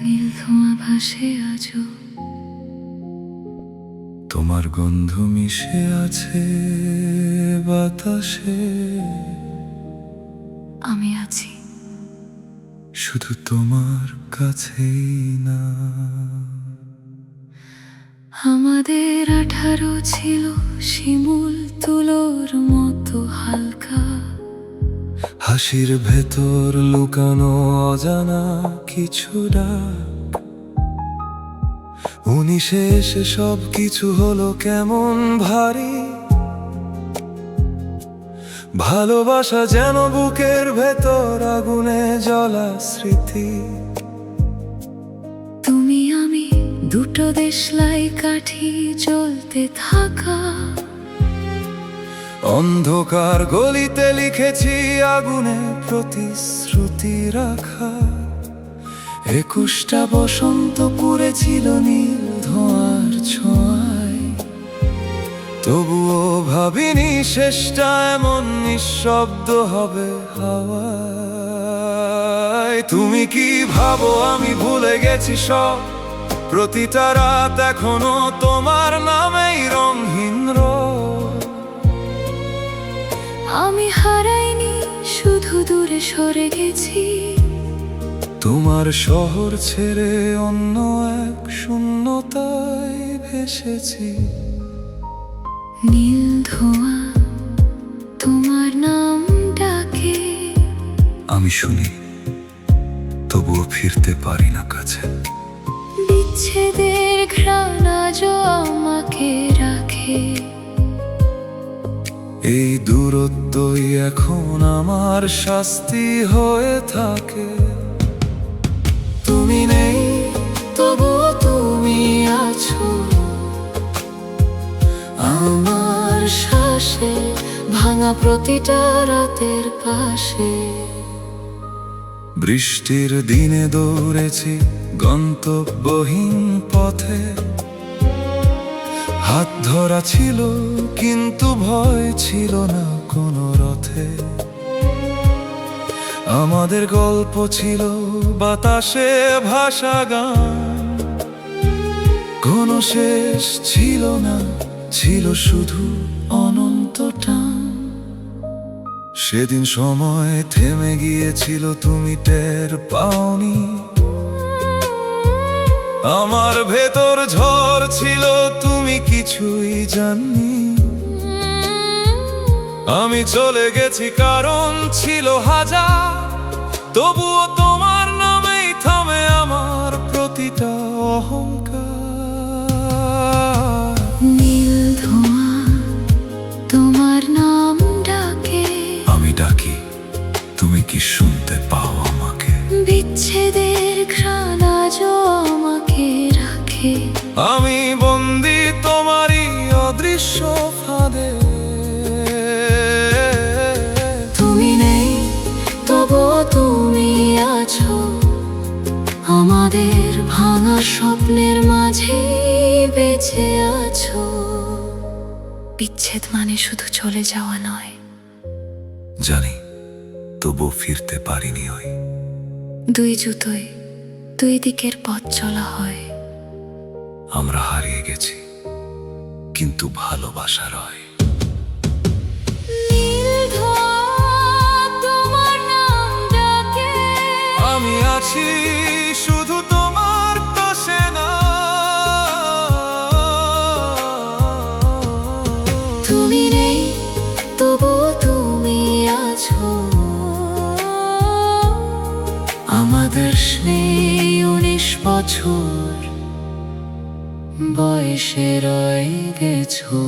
নীল ধোঁয়া ভাসে আজও, তোমার গন্ধ মিশে আছে বাতাসে। আমি আছি শুধু তোমার কাছেই না। আমাদের 18 ছিল শিমুল তুলোর মতো হালকা, হাসির ভেতর লুকানো অজানা কিছু ডাক। 19-এ এসে সব কিছু হলো কেমন ভারী, ভালোবাসা যেন বুকের ভেতর আগুনে জ্বলা স্মৃতি। তুমি আমি দুটো দেশলাই কাঠি জ্বলতে থাকা, অন্ধকার গলিতে লিখেছি আগুনে প্রতিশ্রুতি রাখা। 21টা বসন্ত পুড়েছিল নীল ধোঁয়ার ছোঁয়ায়, তবুও ভাবিনি শেষটা এমন নিঃশব্দ হবে হাওয়ায়। তুমি কি ভাবো আমি ভুলে গেছি সব? প্রতিটা রাত এখনো তোমার নামেই রঙহীন রোদ। আমি হারাইনি, শুধু দূরে সরে গেছি। তোমার শহর ছেড়ে অন্য এক শূন্যতায় ভেসেছি। নীল ধোঁয়া তোমার নাম ডাকে, আমি শুনি, তবুও ফিরতে পারি না কাছে। বিচ্ছেদের ঘ্রাণ আজও আমাকে রাখে। এই দূরত্বই এখন আমার শাস্তি হয়ে থাকে। তুমি নেই, তবুও তুমি আছো আমার শ্বাসে, ভাঙা প্রতিটা রাতের পাশে। বৃষ্টির দিনে দৌড়েছি গন্তব্যহীন পথে। হাত ধরা ছিল কিন্তু ভয় ছিল না কোনো রথে। আমাদের গল্প ছিল বাতাসে ভাসা গান, কোনো শেষ ছিল না, ছিল শুধু অনন্ত টান। সেদিন সময় থেমে গিয়েছিল, তুমি টের পাওনি। আমার ভেতর ঝড় ছিল, তুমি কিছুই জাননি। আমি চলে গেছি কারণ ছিল হাজার, তবুও তোমার নামেই থামে আমার প্রতিটা অহংকার। নীল ধোঁয়া তোমার নাম ডাকে, আমি ডাকি, তুমি কি শুনতে পাও আমাকে? বিচ্ছেদের ঘ্রাণ আজও আমাকে রাখে। আমি বন্দি তোমারই অদৃশ্য ফাঁদে। তুমি নেই, তবুও তুমি আছো আমাদের ভাঙা স্বপ্নের মাঝে বেঁচে আছো। বিচ্ছেদ মানে শুধু চলে যাওয়া নয়, জানি, তবু ফিরতে পারিনি। ওই দুই জুতোয় দুই দিকের পথ চলা হয়। আমরা হারিয়ে গেছি, কিন্তু ভালোবাসা রয়। নীল ধোঁয়া তোমার নাম ডাকে, আমি আছি শুধু তোমার পাশে না। তুমি নেই, তবুও তুমি আছো আমাদের সেই 19 বছর বয়সে রয়ে গেছো।